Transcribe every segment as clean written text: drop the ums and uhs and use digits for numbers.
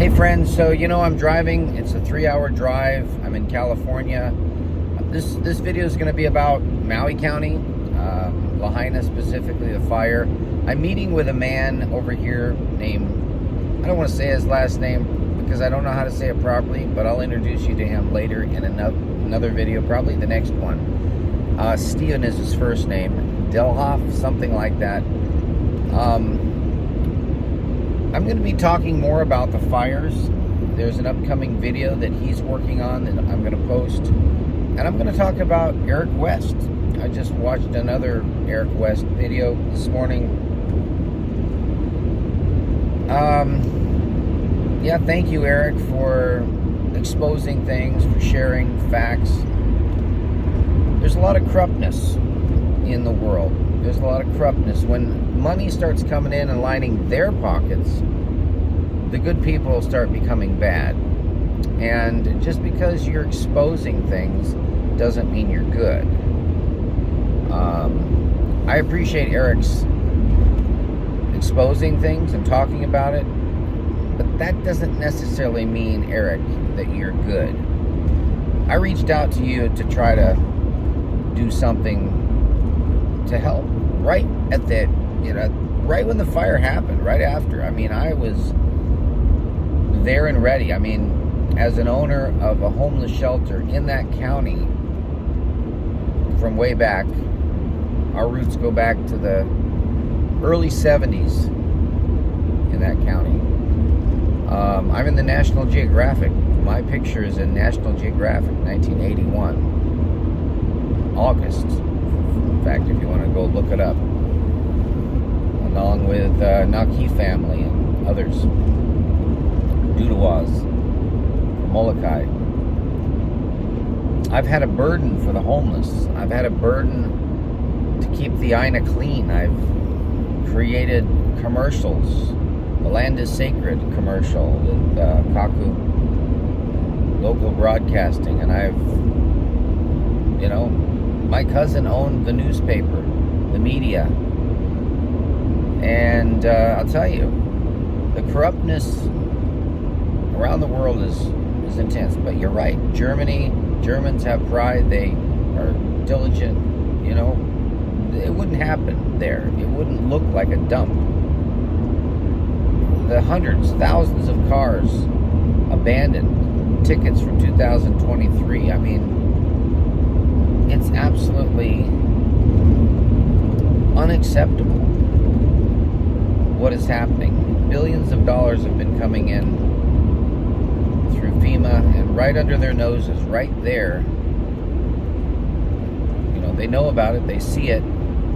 Hey friends, so I'm driving. It's a 3-hour drive. I'm in California. This video is going to be about Maui County, Lahaina specifically, the fire. I'm meeting with a man over here named, I don't want to say his last name because I don't know how to say it properly, but I'll introduce you to him later in another video, probably the next one. Steven is his first name, Delhoff, something like that. I'm going to be talking more about the fires. There's an upcoming video that he's working on that I'm going to post. And I'm going to talk about Eric West. I just watched another Eric West video this morning. Yeah, thank you, Eric, for exposing things, for sharing facts. There's a lot of corruptness in the world. There's a lot of corruptness. When money starts coming in and lining their pockets, the good people start becoming bad. And just because you're exposing things doesn't mean you're good. I appreciate Eric's exposing things and talking about it, but that doesn't necessarily mean, Eric, that you're good. I reached out to you to try to do something to help right at that, right when the fire happened, right after. I mean, I was there and ready. I mean, as an owner of a homeless shelter in that county from way back, our roots go back to the early 70s in that county. I'm in the National Geographic. My picture is in National Geographic, 1981, August. In fact, if you want to go look it up, along with Naki family and others, Dudawas, Molokai. I've had a burden for the homeless. I've had a burden to keep the Aina clean. I've created commercials. The Land is Sacred commercial with Kaku Local Broadcasting, and I've, my cousin owned the newspaper, the media, and I'll tell you, the corruptness around the world is intense. But you're right, Germans have pride, they are diligent, it wouldn't happen there. It wouldn't look like a dump. The hundreds, thousands of cars abandoned, tickets from 2023, I mean, it's absolutely unacceptable what is happening. Billions of dollars have been coming in through FEMA, and right under their noses, right there, they know about it, they see it,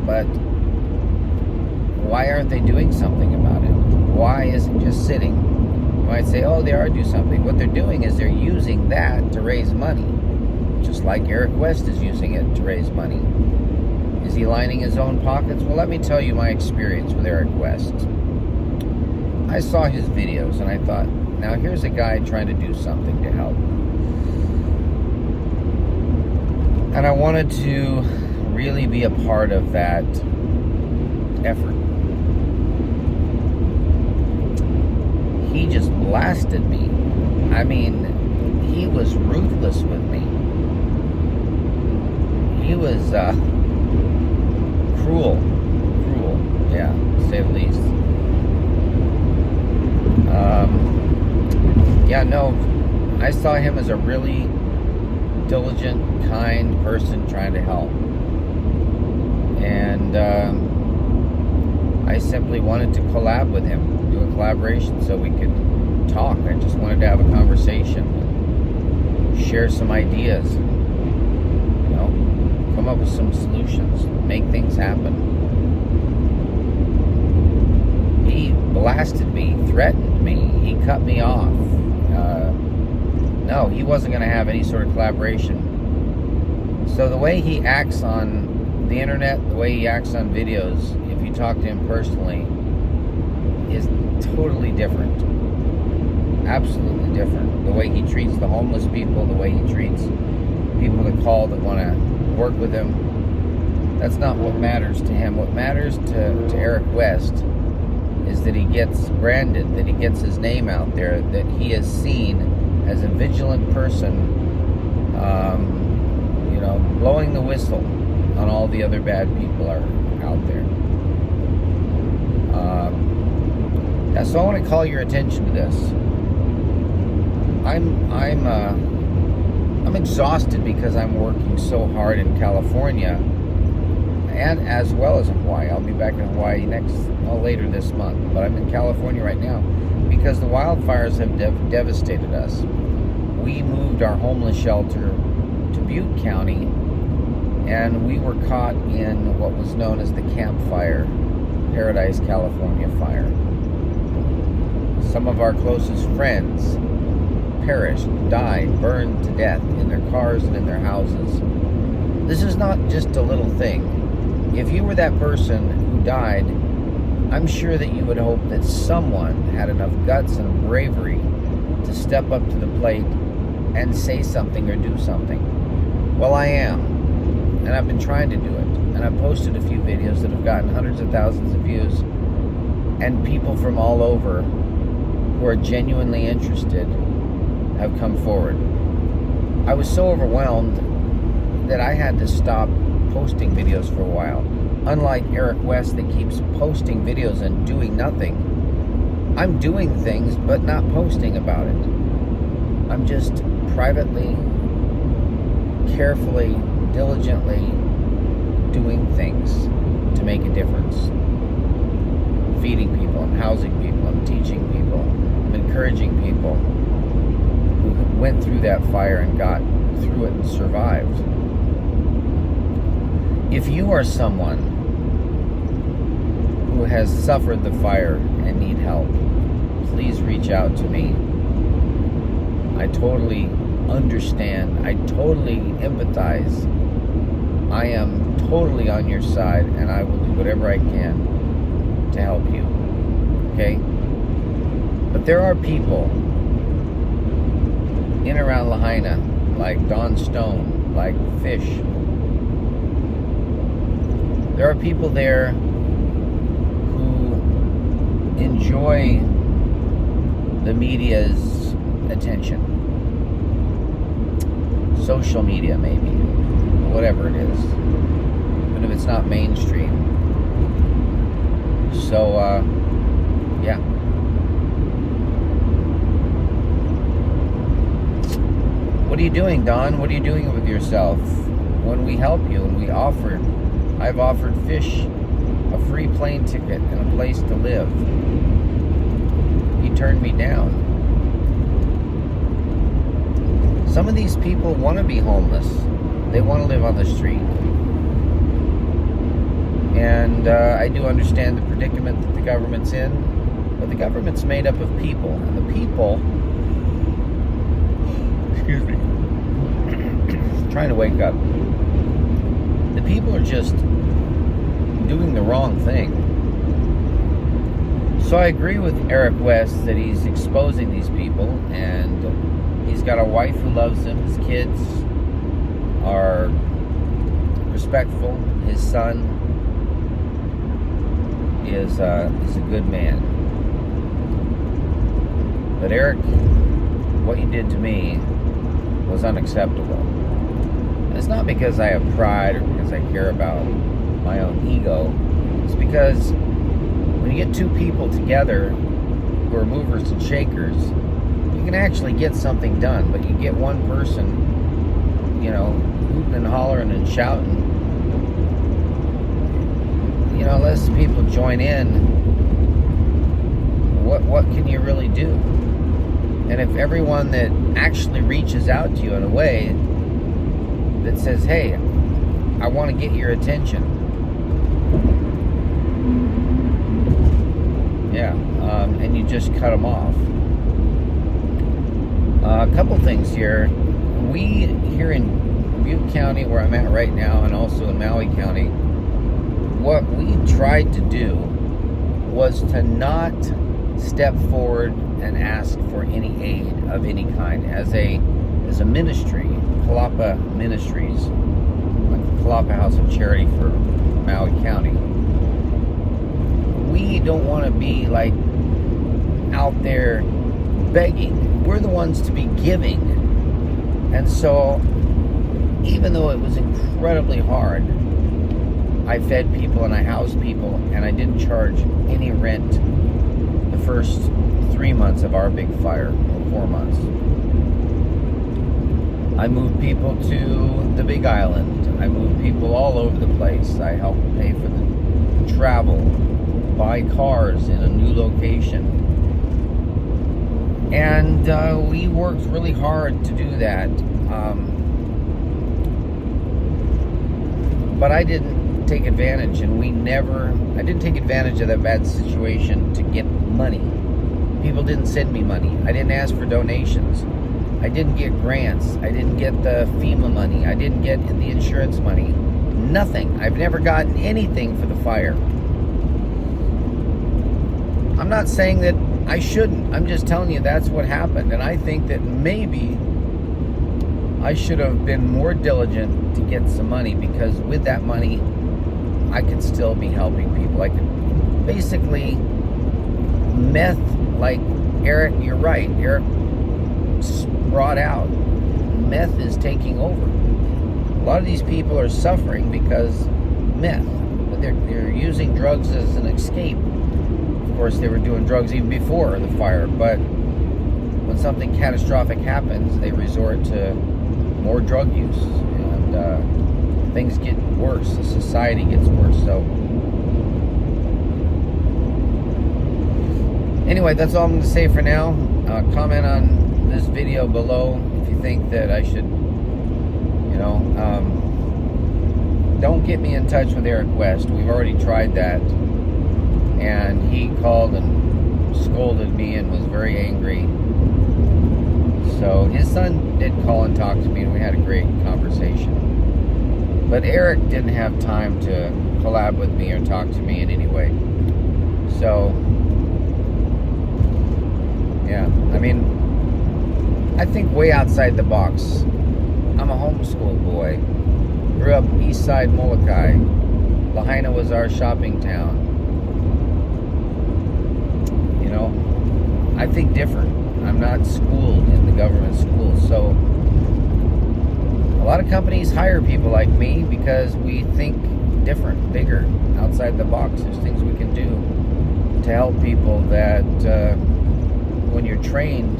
but why aren't they doing something about it? Why is it just sitting? You might say, oh, they are doing something. What they're doing is they're using that to raise money, just like Eric West is using it to raise money. Is he lining his own pockets? Well, let me tell you my experience with Eric West. I saw his videos and I thought, now here's a guy trying to do something to help. And I wanted to really be a part of that effort. He just blasted me. I mean, he was ruthless with me. He was cruel, yeah, to say the least. Yeah, no, I saw him as a really diligent, kind person trying to help. And I simply wanted to collab with him, do a collaboration so we could talk. I just wanted to have a conversation, share some ideas, come up with some solutions, make things happen. He blasted me, threatened me, he cut me off. No, he wasn't going to have any sort of collaboration. So the way he acts on the internet, the way he acts on videos, if you talk to him personally, is totally different. Absolutely different. The way he treats the homeless people, the way he treats people that call that want to work with him, that's not what matters to him. What matters to Eric West is that he gets branded, that he gets his name out there, that he is seen as a vigilant person, blowing the whistle on all the other bad people are out there. So I want to call your attention to this. I'm exhausted because I'm working so hard in California, and as well as in Hawaii. I'll be back in Hawaii later this month, but I'm in California right now because the wildfires have devastated us. We moved our homeless shelter to Butte County, and we were caught in what was known as the Camp Fire, Paradise, California fire. Some of our closest friends perished, died, burned to death in their cars and in their houses. This is not just a little thing. If you were that person who died, I'm sure that you would hope that someone had enough guts and bravery to step up to the plate and say something or do something. Well, I am, and I've been trying to do it, and I've posted a few videos that have gotten hundreds of thousands of views, and people from all over who are genuinely interested have come forward. I was so overwhelmed that I had to stop posting videos for a while. Unlike Eric West that keeps posting videos and doing nothing, I'm doing things but not posting about it. I'm just privately, carefully, diligently doing things to make a difference. I'm feeding people, I'm housing people, I'm teaching people, I'm encouraging people who went through that fire and got through it and survived. If you are someone who has suffered the fire and need help, please reach out to me. I totally understand. I totally empathize. I am totally on your side, and I will do whatever I can to help you. Okay? But there are people in around Lahaina, like Don Stone, like Fish. There are people there who enjoy the media's attention. Social media, maybe. Whatever it is. Even if it's not mainstream. So, yeah. What are you doing, Don? What are you doing with yourself? When we help you and I've offered Fish a free plane ticket and a place to live. He turned me down. Some of these people want to be homeless. They want to live on the street. And I do understand the predicament that the government's in, but the government's made up of people. And the people, excuse me, trying to wake up. The people are just doing the wrong thing. So I agree with Eric West that he's exposing these people, and he's got a wife who loves him. His kids are respectful. His son is a good man. But Eric, what you did to me was unacceptable. And it's not because I have pride or because I care about my own ego. It's because when you get two people together who are movers and shakers, you can actually get something done. But you get one person, hooting and hollering and shouting, unless people join in, what can you really do? And if everyone that actually reaches out to you in a way that says, hey, I want to get your attention, and you just cut them off. A couple things here. We here in Butte County, where I'm at right now, and also in Maui County, what we tried to do was to not step forward and ask for any aid of any kind. As a ministry, Kalapa Ministries, like the Kalapa House of Charity for Maui County, we we don't want to be like out there begging. We're the ones to be giving. And so, even though it was incredibly hard, I fed people and I housed people, and I didn't charge any rent the first 3 months of our big fire, or 4 months. I moved people to the Big Island. I moved people all over the place. I helped pay for the travel, buy cars in a new location. And we worked really hard to do that. But I didn't take advantage, and I didn't take advantage of that bad situation to get money. People didn't send me money. I didn't ask for donations. I didn't get grants. I didn't get the FEMA money. I didn't get the insurance money. Nothing. I've never gotten anything for the fire. I'm not saying that I shouldn't. I'm just telling you that's what happened. And I think that maybe I should have been more diligent to get some money, because with that money, I could still be helping people. I could basically, meth, like Eric, you're right. Eric brought out, meth is taking over. A lot of these people are suffering because meth. They're using drugs as an escape. Of course, they were doing drugs even before the fire, but when something catastrophic happens, they resort to more drug use, and things get worse. The society gets worse. So anyway, that's all I'm going to say for now. Comment on this video below if you think that I should, don't get me in touch with Eric West. We've already tried that, and he called and scolded me and was very angry. So his son did call and talk to me, and we had a great conversation. But Eric didn't have time to collab with me or talk to me in any way. So, yeah, I mean, I think way outside the box. I'm a homeschool boy. Grew up east side Molokai. Lahaina was our shopping town. I think different. I'm not schooled in the government schools. So a lot of companies hire people like me because we think different, bigger, outside the box. There's things we can do to help people that when you're trained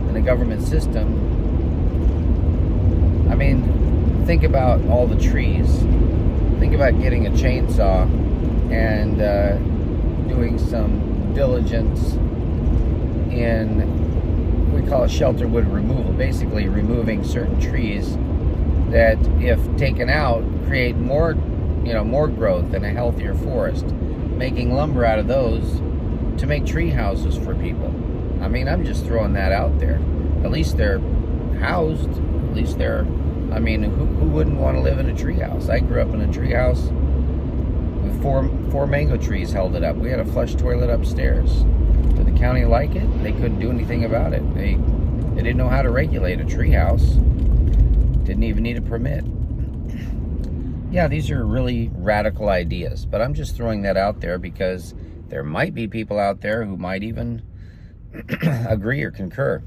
in the government system, I mean, think about all the trees. Think about getting a chainsaw and doing some diligence in, we call it shelter wood removal, basically removing certain trees that, if taken out, create more, more growth and a healthier forest, making lumber out of those to make tree houses for people. I mean, I'm just throwing that out there. At least they're housed. At least they're, I mean, who wouldn't want to live in a tree house? I grew up in a tree house with four mango trees held it up. We had a flush toilet upstairs. Did the county like it? They couldn't do anything about it. They didn't know how to regulate a tree house. Didn't even need a permit. Yeah, these are really radical ideas, but I'm just throwing that out there because there might be people out there who might even agree or concur.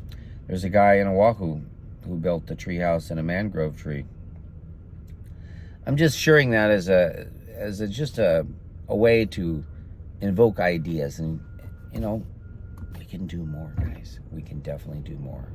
There's a guy in Oahu who built a tree house in a mangrove tree. I'm just sharing that as just a way to invoke ideas, and we can do more, guys. We can definitely do more.